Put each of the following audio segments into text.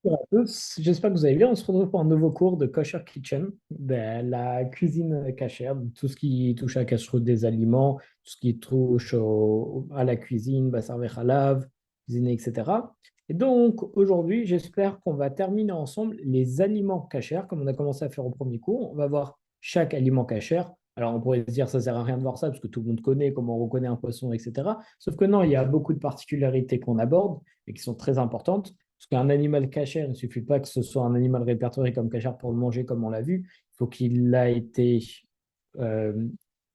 Bonjour à tous, j'espère que vous allez bien. On se retrouve pour un nouveau cours de Kosher Kitchen, de la cuisine cachère, tout ce qui touche à la cacheroute des aliments, tout ce qui touche à la cuisine, bassar lave, cuisiner, etc. Et donc aujourd'hui, j'espère qu'on va terminer ensemble les aliments cachers, comme on a commencé à faire au premier cours. On va voir chaque aliment cachère. Alors on pourrait se dire ça sert à rien de voir ça parce que tout le monde connaît comment on reconnaît un poisson, etc. Sauf que non, il y a beaucoup de particularités qu'on aborde et qui sont très importantes. Parce qu'un animal cachère, il ne suffit pas que ce soit un animal répertorié comme cachère pour le manger, comme on l'a vu. Il faut qu'il ait été euh,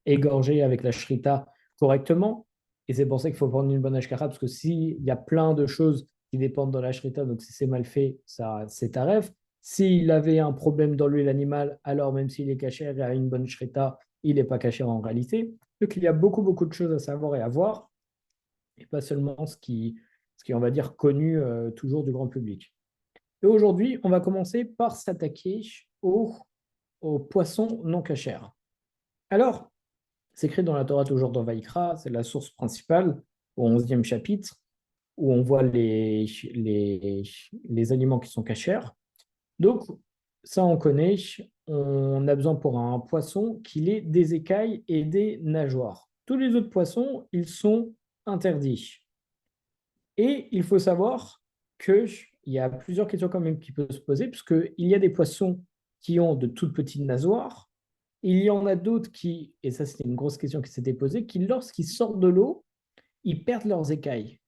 égorgé avec la shrita correctement. Et c'est pour ça qu'il faut prendre une bonne ashkara, parce que s'il y a plein de choses qui dépendent de la shrita, donc si c'est mal fait, ça, c'est taref. S'il avait un problème dans l'huile animale, alors même s'il est cachère et a une bonne shrita, il n'est pas cachère en réalité. Donc il y a beaucoup, beaucoup de choses à savoir et à voir, et pas seulement ce qui on va dire, connu toujours du grand public. Et aujourd'hui, on va commencer par s'attaquer aux poissons non cachers. Alors, c'est écrit dans la Torah, toujours dans Vaïkra, c'est la source principale, au 11e chapitre, où on voit les aliments qui sont cachers. Donc, ça, on connaît. On a besoin pour un poisson qu'il ait des écailles et des nageoires. Tous les autres poissons, ils sont interdits. Et il faut savoir qu'il y a plusieurs questions quand même qui peuvent se poser, puisqu'il y a des poissons qui ont de toutes petites nageoires. Il y en a d'autres qui, et ça c'était une grosse question qui s'était posée, qui lorsqu'ils sortent de l'eau, ils perdent leurs écailles.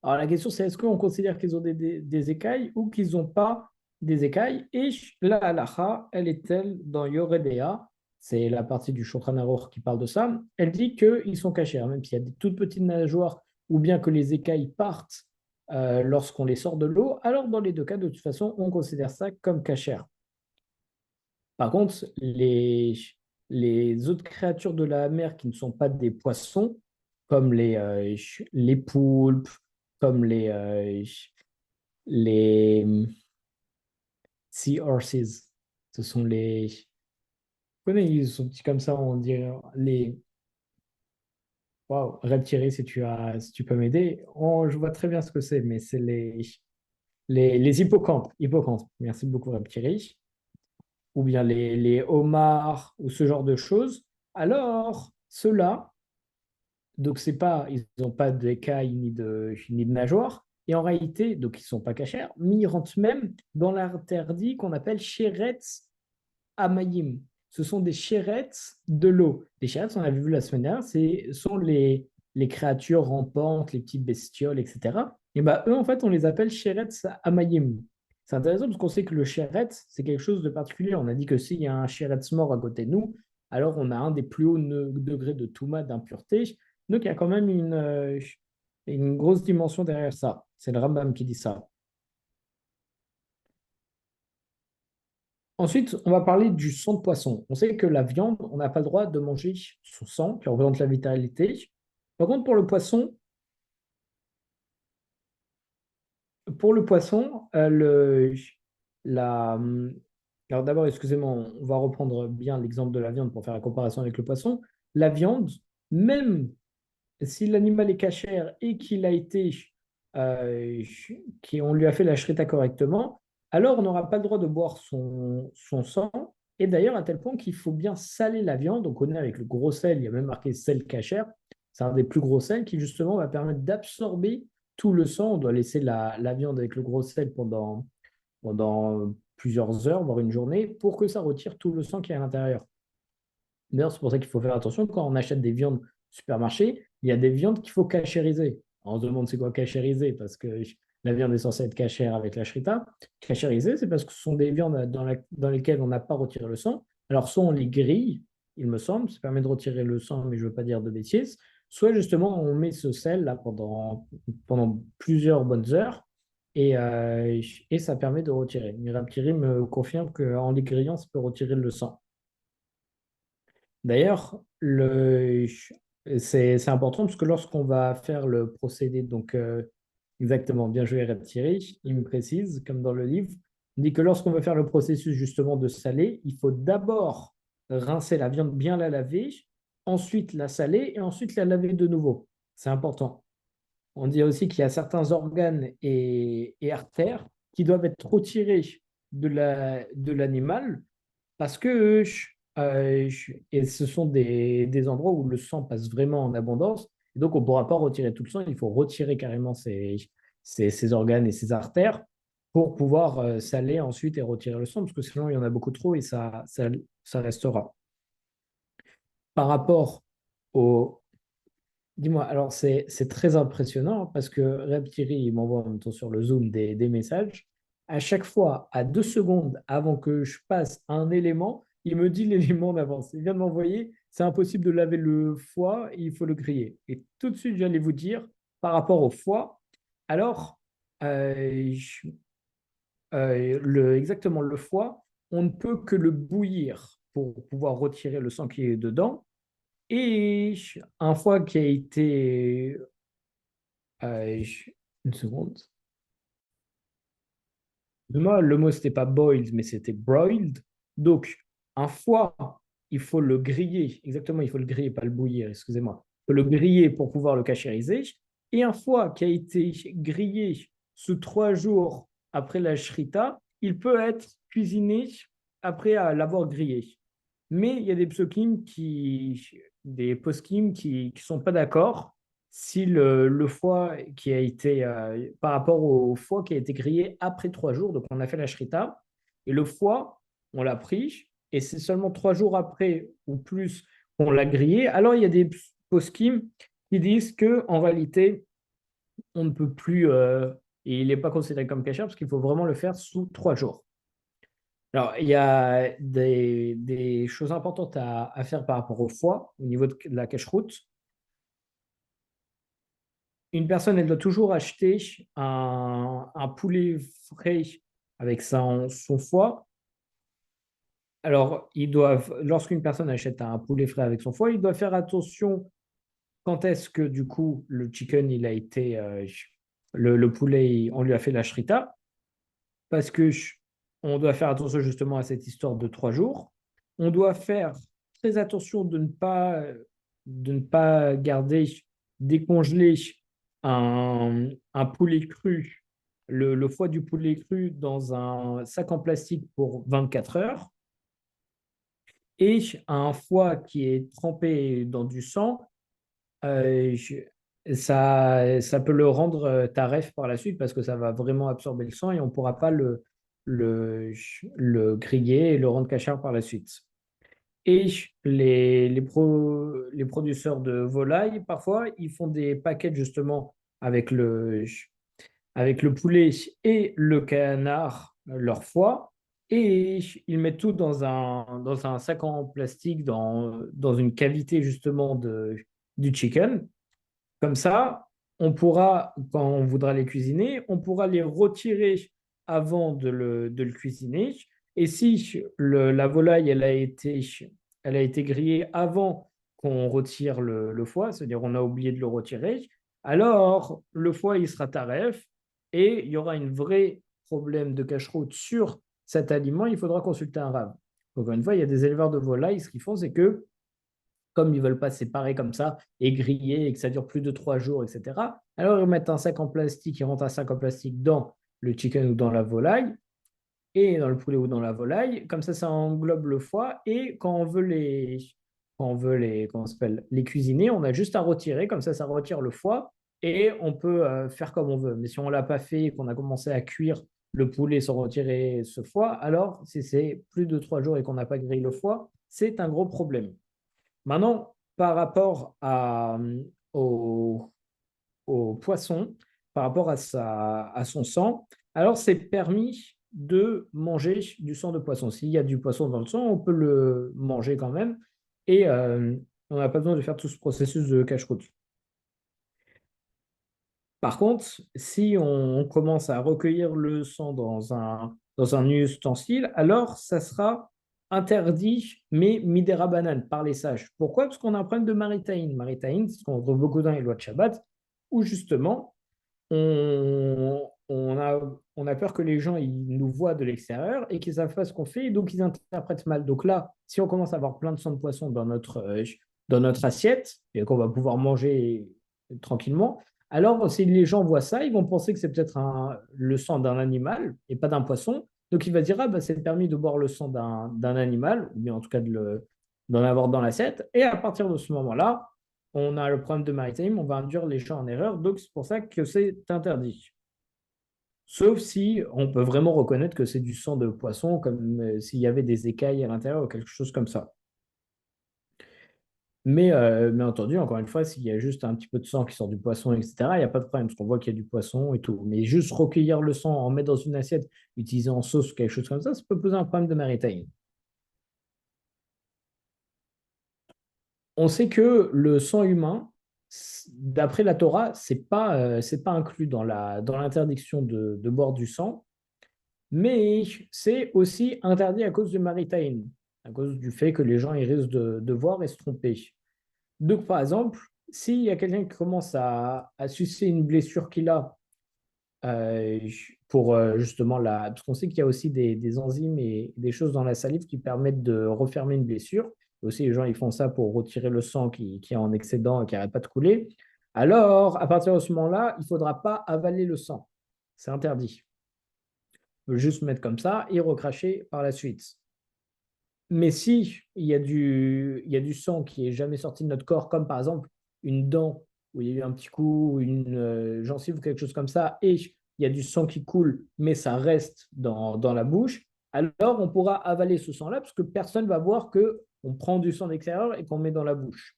Alors la question c'est est-ce qu'on considère qu'ils ont des écailles ou qu'ils n'ont pas des écailles? Et la halacha, elle est telle dans Yoredea, c'est la partie du Shulchan Aruch qui parle de ça, elle dit qu'ils sont cachés, hein, même s'il y a des toutes petites nageoires ou bien que les écailles partent lorsqu'on les sort de l'eau, alors dans les deux cas, de toute façon, on considère ça comme cachère. Par contre, les autres créatures de la mer qui ne sont pas des poissons, comme les poulpes, comme les sea horses, ce sont les... Vous connaissez, ils sont petits comme ça, on dirait les... Waouh, reptiles, si tu peux m'aider. Oh, je vois très bien ce que c'est, mais c'est les hippocampes. Hippocampes. Merci beaucoup, reptiles. Ou bien les homards, ou ce genre de choses. Alors, ceux-là, donc c'est pas, ils n'ont pas d'écailles ni de nageoires. Et en réalité, donc ils sont pas cachers, mais ils rentrent même dans l'interdit qu'on appelle Sheretz Amayim. Ce sont des chérettes de l'eau. Les chérettes, on avait vu la semaine dernière, sont les créatures rampantes, les petites bestioles, etc. Et ben eux, en fait, on les appelle chérettes Amayim. C'est intéressant parce qu'on sait que le chéret, c'est quelque chose de particulier. On a dit que s'il y a un chéret mort à côté de nous, alors on a un des plus hauts degrés de touma, d'impureté. Donc il y a quand même une grosse dimension derrière ça. C'est le Rambam qui dit ça. Ensuite, on va parler du sang de poisson. On sait que la viande, on n'a pas le droit de manger son sang, qui représente la vitalité. Par contre, pour le poisson, la, alors d'abord, excusez-moi, on va reprendre bien l'exemple de la viande pour faire la comparaison avec le poisson. La viande, même si l'animal est cachère et qu'il a été, euh, on lui a fait la shrita correctement, alors on n'aura pas le droit de boire son sang. Et d'ailleurs, à tel point qu'il faut bien saler la viande. On connaît avec le gros sel, il y a même marqué sel cachère. C'est un des plus gros sels qui justement va permettre d'absorber tout le sang. On doit laisser la viande avec le gros sel pendant plusieurs heures, voire une journée, pour que ça retire tout le sang qui est à l'intérieur. D'ailleurs, c'est pour ça qu'il faut faire attention quand on achète des viandes au supermarché, il y a des viandes qu'il faut cachériser. On se demande c'est quoi cachériser parce que la viande est censée être cachère avec la shrita. Cachériser, c'est parce que ce sont des viandes dans lesquelles on n'a pas retiré le sang. Alors, soit on les grille, il me semble, ça permet de retirer le sang, mais je ne veux pas dire de bêtises. Soit justement, on met ce sel là pendant plusieurs bonnes heures et ça permet de retirer. Miram Kiri me confirme qu'en les grillant, ça peut retirer le sang. D'ailleurs, c'est important parce que lorsqu'on va faire le procédé, donc exactement, bien joué Red Thierry, il me précise, comme dans le livre, il dit que lorsqu'on va faire le processus justement de saler, il faut d'abord rincer la viande, bien la laver, ensuite la saler et ensuite la laver de nouveau. C'est important. On dit aussi qu'il y a certains organes et artères qui doivent être retirés de l'animal parce que et ce sont des endroits où le sang passe vraiment en abondance. Et donc, on ne pourra pas retirer tout le sang. Il faut retirer carrément ces organes et ces artères pour pouvoir saler ensuite et retirer le sang, parce que sinon, il y en a beaucoup trop et ça restera. Par rapport au... Dis-moi, alors c'est très impressionnant parce que Reptiri, il m'envoie en même temps sur le Zoom des messages. À chaque fois, à 2 secondes avant que je passe un élément, il me dit l'élément d'avance. Il vient de m'envoyer, c'est impossible de laver le foie, il faut le griller. Et tout de suite, j'allais vous dire, par rapport au foie, alors, je- exactement le foie, on ne peut que le bouillir pour pouvoir retirer le sang qui est dedans. Et un foie qui a été... une seconde. Le mot, c'était pas boiled, mais c'était broiled. Donc, un foie, il faut le griller. Exactement, il faut le griller, pas le bouillir, excusez-moi. Il faut le griller pour pouvoir le cachériser. Et un foie qui a été grillé sous 3 jours après la shrita, il peut être cuisiné après l'avoir grillé. Mais il y a des poskim qui sont pas d'accord si le foie qui a été, par rapport au foie qui a été grillé après 3 jours, donc on a fait la shrita, et le foie, on l'a pris, et c'est seulement 3 jours après ou plus qu'on l'a grillé. Alors il y a des poskim qui disent que en réalité, on ne peut plus, et il n'est pas considéré comme kasher parce qu'il faut vraiment le faire sous 3 jours. Alors, il y a des choses importantes à faire par rapport au foie, au niveau de la cache-route. Une personne, elle doit toujours acheter un poulet frais avec son foie. Alors, lorsqu'une personne achète un poulet frais avec son foie, il doit faire attention quand est-ce que, du coup, le chicken, il a été, le poulet, on lui a fait la shrita, parce que on doit faire attention justement à cette histoire de 3 jours. On doit faire très attention de ne pas garder décongelé un poulet cru, le foie du poulet cru dans un sac en plastique pour 24 heures et un foie qui est trempé dans du sang, ça peut le rendre taref par la suite parce que ça va vraiment absorber le sang et on ne pourra pas le, le griller et le rendre cachère par la suite. Et les producteurs de volailles, parfois, ils font des paquets justement avec le poulet et le canard, leur foie, et ils mettent tout dans un sac en plastique, dans une cavité justement du chicken. Comme ça, on pourra, quand on voudra les cuisiner, on pourra les retirer avant de le cuisiner. Et si la volaille, elle a été grillée avant qu'on retire le foie, c'est-à-dire on a oublié de le retirer, alors le foie, il sera taref et il y aura un vrai problème de cache-route sur cet aliment. Il faudra consulter un rave. Encore une fois, il y a des éleveurs de volailles, ce qu'ils font, c'est que comme ils ne veulent pas séparer comme ça et griller et que ça dure plus de 3 jours, etc. Alors ils mettent un sac en plastique, ils rentrent un sac en plastique dans le chicken ou dans la volaille, et dans le poulet ou dans la volaille. Comme ça englobe le foie. Et comment ça s'appelle, les cuisiner, on a juste à retirer. Comme ça retire le foie et on peut faire comme on veut. Mais si on ne l'a pas fait et qu'on a commencé à cuire le poulet sans retirer ce foie, alors si c'est plus de 3 jours et qu'on n'a pas grillé le foie, c'est un gros problème. Maintenant, par rapport au, au poisson, par rapport à son sang, alors c'est permis de manger du sang de poisson. S'il y a du poisson dans le sang, on peut le manger quand même et on n'a pas besoin de faire tout ce processus de cache-route. Par contre, si on commence à recueillir le sang dans un ustensile, alors ça sera interdit, mais midera banane par les sages. Pourquoi? Parce qu'on a un problème de maritaïne. Maritaïne, c'est ce qu'on retrouve beaucoup dans les lois de Shabbat, où justement, on a peur que les gens ils nous voient de l'extérieur et qu'ils ne savent pas ce qu'on fait, et donc ils interprètent mal. Donc là, si on commence à avoir plein de sang de poisson dans notre assiette, et qu'on va pouvoir manger tranquillement, Alors, si les gens voient ça, ils vont penser que c'est peut-être le sang d'un animal et pas d'un poisson. Donc, il va dire, ah, bah, c'est permis de boire le sang d'un animal, ou bien en tout cas d'en avoir dans l'assiette. Et à partir de ce moment-là, on a le problème de maritime, on va induire les gens en erreur. Donc, c'est pour ça que c'est interdit. Sauf si on peut vraiment reconnaître que c'est du sang de poisson, comme s'il y avait des écailles à l'intérieur ou quelque chose comme ça. Mais bien entendu, encore une fois, s'il y a juste un petit peu de sang qui sort du poisson, etc., il n'y a pas de problème, parce qu'on voit qu'il y a du poisson et tout. Mais juste recueillir le sang, en mettre dans une assiette, utiliser en sauce ou quelque chose comme ça peut poser un problème de maritime. On sait que le sang humain, d'après la Torah, c'est pas inclus dans l'interdiction de boire du sang, mais c'est aussi interdit à cause du maritime, à cause du fait que les gens ils risquent de voir et se tromper. Donc, par exemple, s'il y a quelqu'un qui commence à sucer une blessure qu'il a euh, pour justement la... Parce qu'on sait qu'il y a aussi des enzymes et des choses dans la salive qui permettent de refermer une blessure. Et aussi, les gens, ils font ça pour retirer le sang qui est en excédent et qui n'arrête pas de couler. Alors, à partir de ce moment-là, il ne faudra pas avaler le sang. C'est interdit. On peut juste mettre comme ça et recracher par la suite. Mais si il y a du sang qui est jamais sorti de notre corps, comme par exemple une dent où il y a eu un petit coup, une gencive ou quelque chose comme ça, et il y a du sang qui coule, mais ça reste dans la bouche, alors on pourra avaler ce sang-là parce que personne ne va voir que on prend du sang d'extérieur et qu'on met dans la bouche.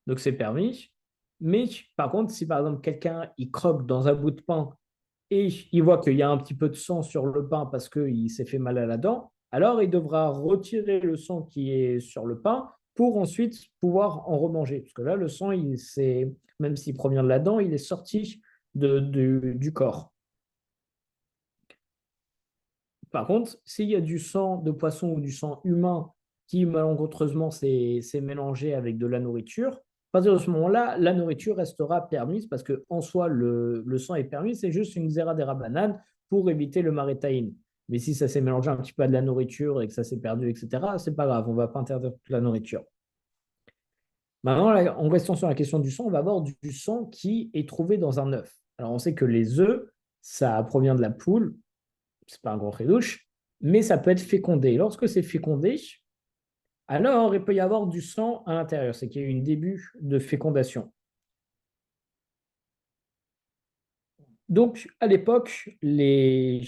Donc c'est permis. Mais par contre, si par exemple quelqu'un il croque dans un bout de pain et il voit qu'il y a un petit peu de sang sur le pain parce qu'il s'est fait mal à la dent, alors il devra retirer le sang qui est sur le pain pour ensuite pouvoir en remanger. Parce que là, le sang, même s'il provient de la dent, il est sorti du corps. Par contre, s'il y a du sang de poisson ou du sang humain qui malencontreusement s'est mélangé avec de la nourriture, à partir de ce moment-là, la nourriture restera permise parce que en soi, le sang est permis, c'est juste une zera banane pour éviter le marétaïne. Mais si ça s'est mélangé un petit peu à de la nourriture et que ça s'est perdu, etc., c'est pas grave, on ne va pas interdire toute la nourriture. Maintenant, en restant sur la question du sang, on va avoir du sang qui est trouvé dans un œuf. Alors, on sait que les œufs, ça provient de la poule, c'est pas un gros douche, mais ça peut être fécondé. Lorsque c'est fécondé, alors il peut y avoir du sang à l'intérieur, c'est qu'il y a eu un début de fécondation. Donc, à l'époque, les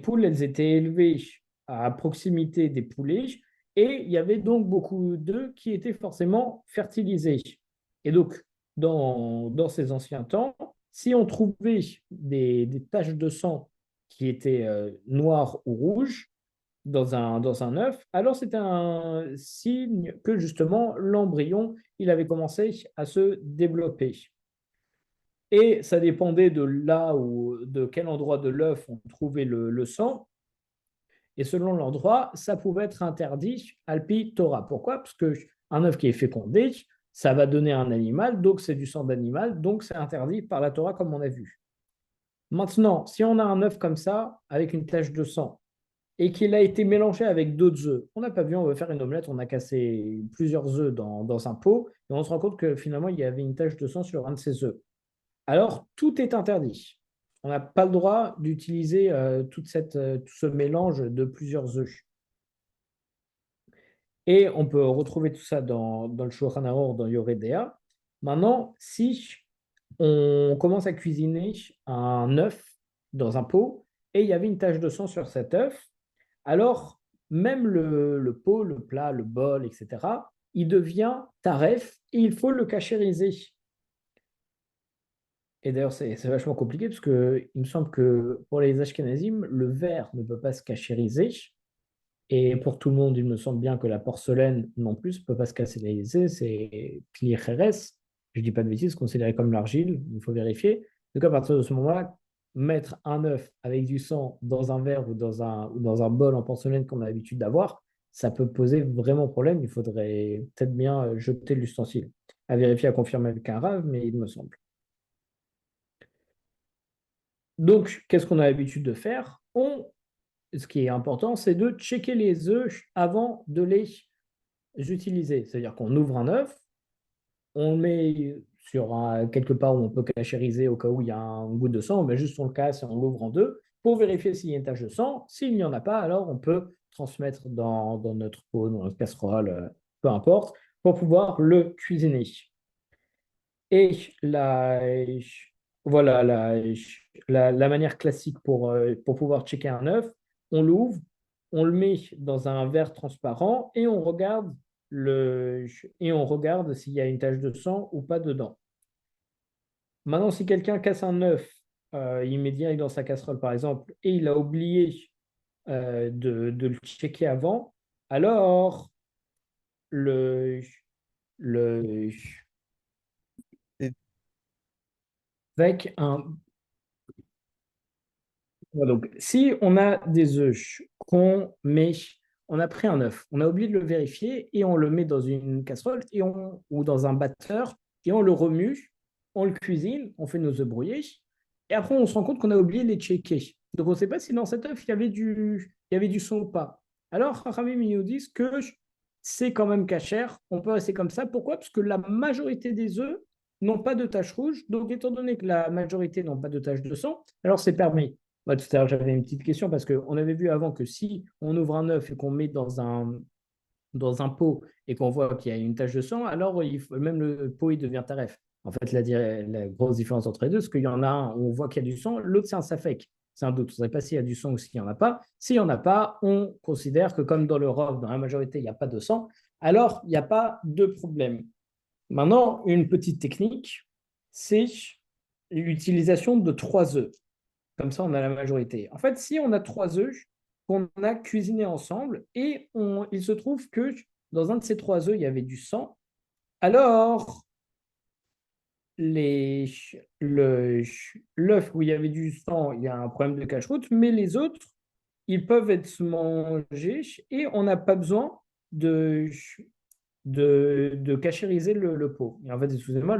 poules, elles étaient élevées à proximité des poulets et il y avait donc beaucoup d'œufs qui étaient forcément fertilisés. Et donc, dans ces anciens temps, si on trouvait des taches de sang qui étaient noires ou rouges dans un œuf, alors c'était un signe que justement l'embryon, il avait commencé à se développer. Et ça dépendait de là ou de quel endroit de l'œuf on trouvait le sang. Et selon l'endroit, ça pouvait être interdit alpi Torah. Pourquoi? Parce qu'un œuf qui est fécondé, ça va donner un animal, donc c'est du sang d'animal, donc c'est interdit par la Torah comme on a vu. Maintenant, si on a un œuf comme ça, avec une tache de sang, et qu'il a été mélangé avec d'autres œufs, on n'a pas vu, on veut faire une omelette, on a cassé plusieurs œufs dans un pot, et on se rend compte que finalement, il y avait une tache de sang sur un de ces œufs. Alors, tout est interdit. On n'a pas le droit d'utiliser tout ce mélange de plusieurs œufs. Et on peut retrouver tout ça dans le Shulchan Aruch, dans Yoredea. Maintenant, si on commence à cuisiner un œuf dans un pot et il y avait une tache de sang sur cet œuf, alors même le pot, le plat, le bol, etc., il devient taref et il faut le cachériser. Et d'ailleurs, c'est vachement compliqué parce que il me semble que pour les Ashkenazim, le verre ne peut pas se cachériser. Et pour tout le monde, il me semble bien que la porcelaine non plus ne peut pas se cachériser. C'est Kli Cheres. Je ne dis pas de bêtises, considéré comme l'argile. Il faut vérifier. Donc à partir de ce moment-là, mettre un œuf avec du sang dans un verre ou dans un bol en porcelaine qu'on a l'habitude d'avoir, ça peut poser vraiment problème. Il faudrait peut-être bien jeter l'ustensile. À vérifier, à confirmer avec un rave, mais il me semble. Donc, qu'est-ce qu'on a l'habitude de faire? Ce qui est important, c'est de checker les œufs avant de les utiliser. C'est-à-dire qu'on ouvre un œuf, on met quelque part où on peut cachériser au cas où il y a un goût de sang, mais juste on le casse et on l'ouvre en deux pour vérifier s'il y a une tache de sang. S'il n'y en a pas, alors on peut transmettre dans notre pot, dans notre casserole, peu importe, pour pouvoir le cuisiner. Et voilà la manière classique pour pouvoir checker un œuf, on l'ouvre, on le met dans un verre transparent et on regarde s'il y a une tache de sang ou pas dedans. Maintenant, si quelqu'un casse un œuf, il met direct dans sa casserole par exemple, et il a oublié de le checker avant, alors le, le, Et avec un Ouais, donc, si on a des œufs on a pris un œuf, on a oublié de le vérifier et on le met dans une casserole ou dans un batteur et on le remue, on le cuisine, on fait nos œufs brouillés et après on se rend compte qu'on a oublié de les checker. Donc on ne sait pas si dans cet œuf il y avait du son ou pas. Alors, Rami nous disent que c'est quand même cachère, on peut rester comme ça. Pourquoi? Parce que la majorité des œufs n'ont pas de taches rouges. Donc, étant donné que la majorité n'ont pas de taches de sang, alors c'est permis. Ouais, tout à l'heure, j'avais une petite question parce qu'on avait vu avant que si on ouvre un œuf et qu'on met dans un pot et qu'on voit qu'il y a une tache de sang, alors même le pot il devient taref. En fait, la grosse différence entre les deux, c'est qu'il y en a un où on voit qu'il y a du sang, l'autre c'est un safek. C'est un doute. On ne sait pas s'il y a du sang ou s'il n'y en a pas. S'il n'y en a pas, on considère que comme dans l'Europe, dans la majorité, il n'y a pas de sang, alors il n'y a pas de problème. Maintenant, une petite technique, c'est l'utilisation de 3 œufs. Comme ça, on a la majorité. En fait, si on a 3 œufs qu'on a cuisinés ensemble et il se trouve que dans un de ces 3 œufs, il y avait du sang, alors les, l'œuf où il y avait du sang, il y a un problème de cache-route, mais les autres, ils peuvent être mangés et on n'a pas besoin de, de cachériser le pot. Et en fait, excusez-moi,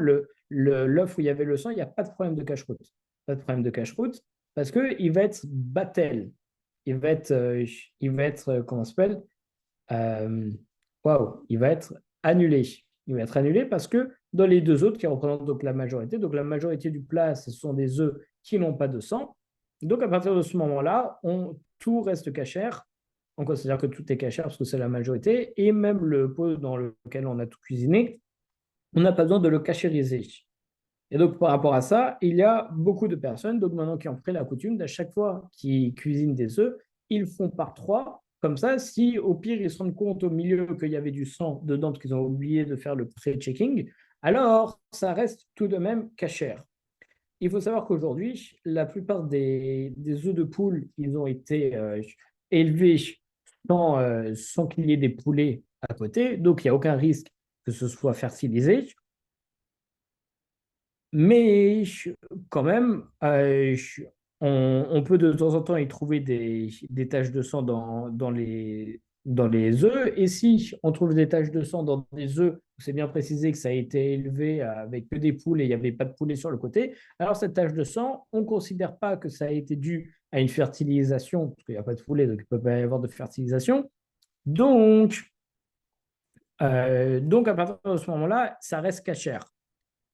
l'œuf où il y avait le sang, il n'y a pas de problème de cache-route. Pas de problème de cache-route parce qu'il va être battel. Il va être, comment ça s'appelle? Euh, Waouh, il va être annulé. Il va être annulé parce que dans les deux autres qui représentent donc la majorité du plat, ce sont des œufs qui n'ont pas de sang. Donc à partir de ce moment-là, tout reste cachère. On considère que tout est cachère parce que c'est la majorité. Et même le pot dans lequel on a tout cuisiné, on n'a pas besoin de le cachériser. Et donc, par rapport à ça, il y a beaucoup de personnes donc maintenant qui ont pris la coutume d'à chaque fois qu'ils cuisinent des œufs, ils font par 3. Comme ça, si au pire ils se rendent compte au milieu qu'il y avait du sang dedans parce qu'ils ont oublié de faire le pré-checking, alors ça reste tout de même cachère. Il faut savoir qu'aujourd'hui, la plupart des œufs de poule, ils ont été élevés sans qu'il y ait des poulets à côté, donc il n'y a aucun risque que ce soit fertilisé. Mais quand même, on peut de temps en temps y trouver des taches de sang dans les œufs. Et si on trouve des taches de sang dans des œufs, c'est bien précisé que ça a été élevé avec que des poules et il n'y avait pas de poulet sur le côté, alors cette tache de sang, on ne considère pas que ça a été dû à une fertilisation, parce qu'il n'y a pas de poulet, donc il ne peut pas y avoir de fertilisation. Donc, donc à partir de ce moment-là, ça reste cachère.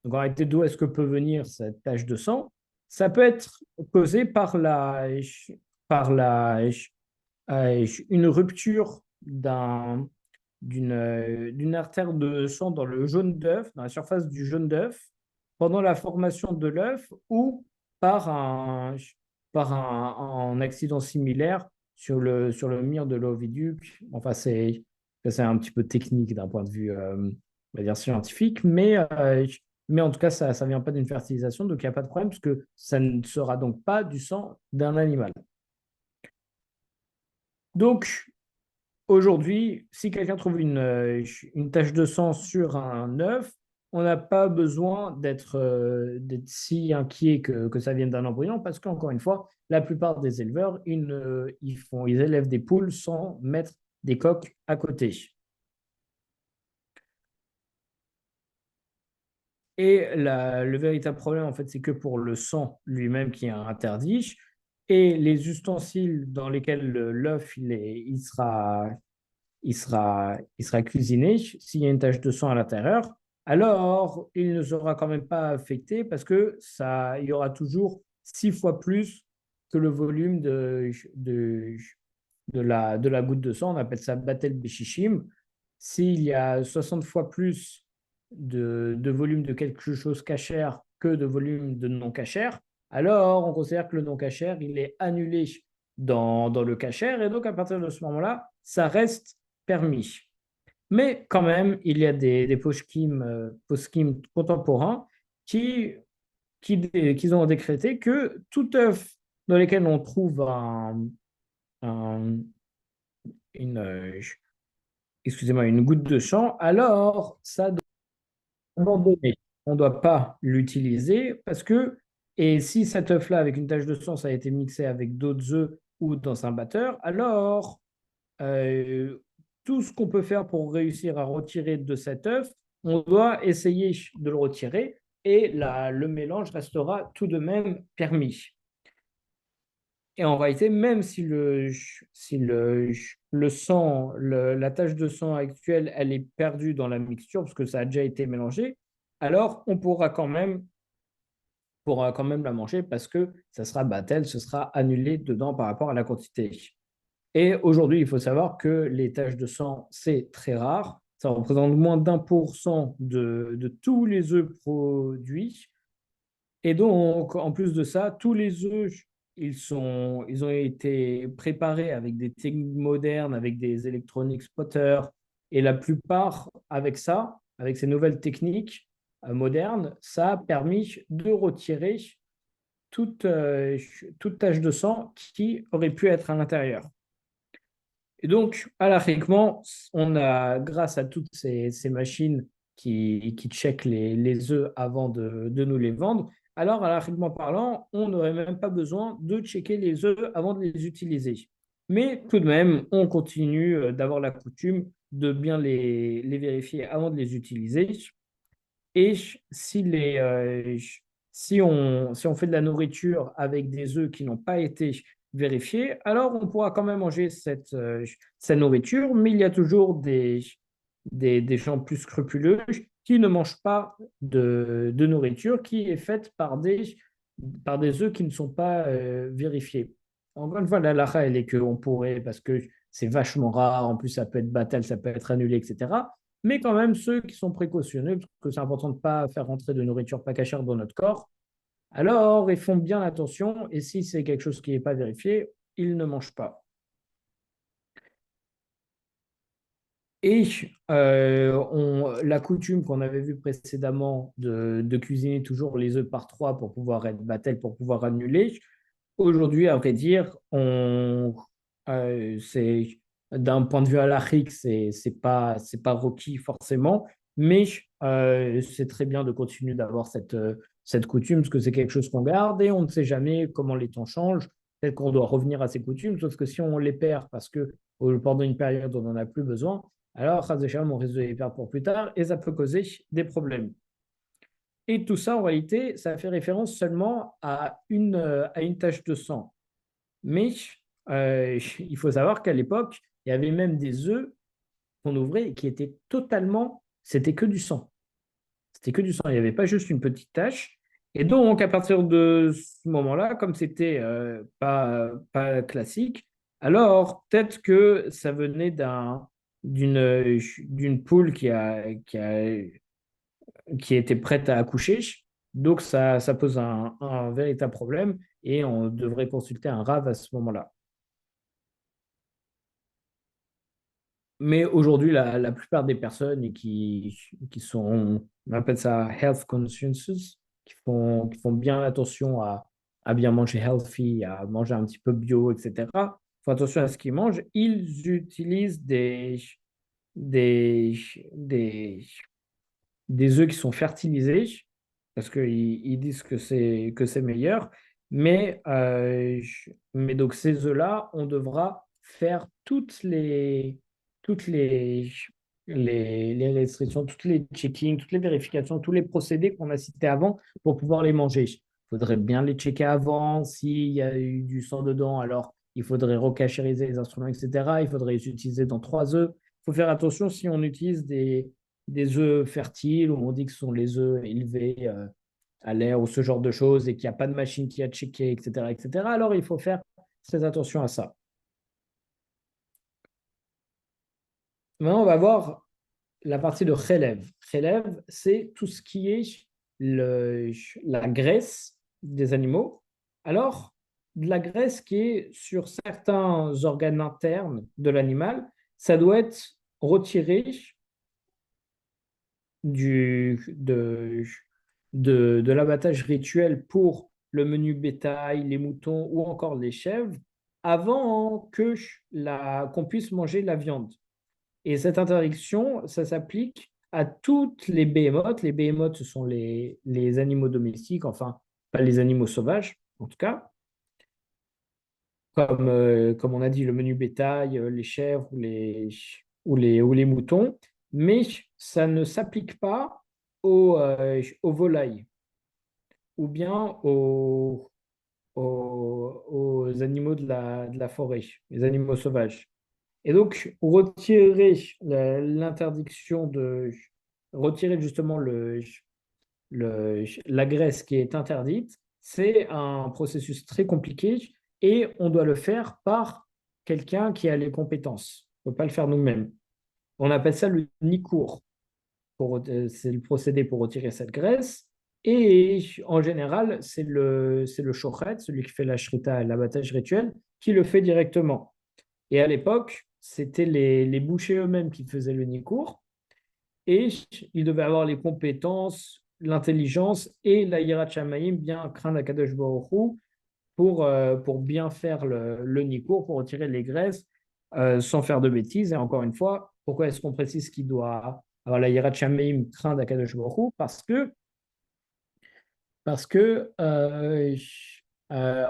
Donc, en réalité, d'où est-ce que peut venir cette tache de sang? Ça peut être causé par une rupture d'une artère de sang dans le jaune d'œuf, dans la surface du jaune d'œuf, pendant la formation de l'œuf ou par un accident similaire sur le mire de l'oviduc. Enfin, c'est un petit peu technique d'un point de vue, on va dire, scientifique, mais en tout cas, ça ne vient pas d'une fertilisation, donc il n'y a pas de problème, parce que ça ne sera donc pas du sang d'un animal. Donc, aujourd'hui, si quelqu'un trouve une tache de sang sur un œuf, on n'a pas besoin d'être si inquiet que ça vienne d'un embryon, parce qu'encore une fois, la plupart des éleveurs, ils élèvent des poules sans mettre des coques à côté. Et le véritable problème, en fait, c'est que pour le sang lui-même qui est interdit, et les ustensiles dans lesquels l'œuf il sera cuisiné, s'il y a une tache de sang à l'intérieur, alors il ne sera quand même pas affecté parce que il y aura toujours 6 fois plus que le volume de la goutte de sang. On appelle ça Batel Beshishim. S'il y a 60 fois plus de volume de quelque chose cachère que de volume de non cachère, alors on considère que le non cachère, il est annulé dans le cachère, et donc à partir de ce moment-là, ça reste permis. Mais quand même, il y a des poskim contemporains qui, qui ont décrété que tout œuf dans lequel on trouve un- une, excusez-moi, une goutte de sang, alors ça doit être abandonné. On ne doit pas l'utiliser parce que, et si cet œuf-là, avec une tache de sang, ça a été mixé avec d'autres œufs ou dans un batteur, alors euh, tout ce qu'on peut faire pour réussir à retirer de cet œuf, on doit essayer de le retirer et le mélange restera tout de même permis. Et en réalité, même si le sang, la tache de sang actuelle, elle est perdue dans la mixture parce que ça a déjà été mélangé, alors on pourra quand même la manger parce que ça sera battel, ce sera annulé dedans par rapport à la quantité. Et aujourd'hui, il faut savoir que les taches de sang, c'est très rare. Ça représente moins d'1% de tous les œufs produits. Et donc, en plus de ça, tous les œufs, ils ont été préparés avec des techniques modernes, avec des électroniques spotters. Et la plupart, avec ça, avec ces nouvelles techniques modernes, ça a permis de retirer toute tache de sang qui aurait pu être à l'intérieur. Et donc, alariquement, on a, grâce à toutes ces machines qui checkent les œufs avant de nous les vendre, alors, alariquement parlant, on n'aurait même pas besoin de checker les œufs avant de les utiliser. Mais tout de même, on continue d'avoir la coutume de bien les vérifier avant de les utiliser. Et si on fait de la nourriture avec des œufs qui n'ont pas été vérifiés, alors on pourra quand même manger cette nourriture, mais il y a toujours des gens plus scrupuleux qui ne mangent pas de nourriture qui est faite par des œufs qui ne sont pas vérifiés. Encore une fois, la lacha, elle est qu'on pourrait, parce que c'est vachement rare, en plus ça peut être battal, ça peut être annulé, etc. Mais quand même, ceux qui sont précautionneux, parce que c'est important de ne pas faire rentrer de nourriture pas cachère dans notre corps, alors ils font bien attention, et si c'est quelque chose qui n'est pas vérifié, ils ne mangent pas. Et la coutume qu'on avait vue précédemment de cuisiner toujours les œufs par trois pour pouvoir être battel, pour pouvoir annuler, aujourd'hui, à vrai dire, c'est d'un point de vue halachique, c'est pas requis forcément, mais c'est très bien de continuer d'avoir cette coutume parce que c'est quelque chose qu'on garde et on ne sait jamais comment les temps changent. Peut-être qu'on doit revenir à ces coutumes, sauf que si on les perd parce que pendant une période on n'en a plus besoin, alors chas v'shalom, on risque de les perdre pour plus tard et ça peut causer des problèmes. Et tout ça, en réalité, ça fait référence seulement à une tache de sang. Mais il faut savoir qu'à l'époque, il y avait même des œufs qu'on ouvrait et qui étaient totalement, c'était que du sang. C'était que du sang, il n'y avait pas juste une petite tache. Et donc, à partir de ce moment-là, comme c'était pas classique, alors peut-être que ça venait d'une poule qui était prête à accoucher. Donc, ça pose un véritable problème et on devrait consulter un rave à ce moment-là. Mais aujourd'hui, la plupart des personnes qui sont, on appelle ça health consciences, qui font bien attention à bien manger healthy, à manger un petit peu bio, etc., font attention à ce qu'ils mangent, ils utilisent des, des, des œufs qui sont fertilisés parce qu'ils disent que c'est meilleur. Mais donc ces œufs-là, on devra faire toutes les restrictions, toutes les checkings, toutes les vérifications, tous les procédés qu'on a cités avant pour pouvoir les manger. Il faudrait bien les checker avant. S'il y a eu du sang dedans, alors il faudrait recachériser les instruments, etc. Il faudrait les utiliser dans 3 œufs. Il faut faire attention si on utilise des œufs fertiles, où on dit que ce sont les œufs élevés à l'air ou ce genre de choses et qu'il n'y a pas de machine qui a checké, etc., etc., alors il faut faire très attention à ça. Maintenant, on va voir la partie de Khelev. Khelev, c'est tout ce qui est la graisse des animaux. Alors, de la graisse qui est sur certains organes internes de l'animal, ça doit être retiré de l'abattage rituel pour le menu bétail, les moutons ou encore les chèvres, avant que qu'on puisse manger la viande. Et cette interdiction, ça s'applique à toutes les behemoths. Les behemoths, ce sont les animaux domestiques, enfin, pas les animaux sauvages, en tout cas, comme on a dit, le menu bétail, les chèvres ou les moutons. Mais ça ne s'applique pas aux volailles ou bien aux animaux de la forêt, les animaux sauvages. Et donc, retirer l'interdiction retirer justement la graisse qui est interdite, c'est un processus très compliqué et on doit le faire par quelqu'un qui a les compétences. On ne peut pas le faire nous-mêmes. On appelle ça le nikour. C'est le procédé pour retirer cette graisse. Et en général, c'est le shochet, celui qui fait la shrita, l'abattage rituel, qui le fait directement. Et à l'époque, c'était les bouchers eux-mêmes qui faisaient le nikour. Et ils devaient avoir les compétences, l'intelligence et la yirat shamayim, bien craindre Akadosh Baruch Hu, pour bien faire le nikour, pour retirer les graisses sans faire de bêtises. Et encore une fois, pourquoi est-ce qu'on précise qu'il doit avoir la yirat shamayim, craindre Akadosh Baruch Hu? Parce que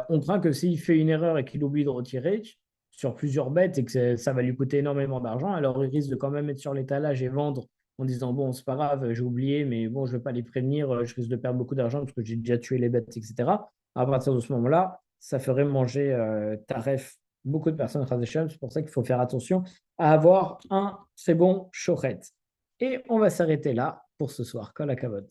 on craint que s'il fait une erreur et qu'il oublie de retirer sur plusieurs bêtes et que ça va lui coûter énormément d'argent, alors il risque de quand même être sur l'étalage et vendre en disant bon, c'est pas grave, j'ai oublié, mais bon, je vais pas les prévenir, je risque de perdre beaucoup d'argent parce que j'ai déjà tué les bêtes, etc. À partir de ce moment-là, ça ferait manger taref beaucoup de personnes. C'est pour ça qu'il faut faire attention à avoir un très bon shochet. Et on va s'arrêter là pour ce soir. Kol hakavod.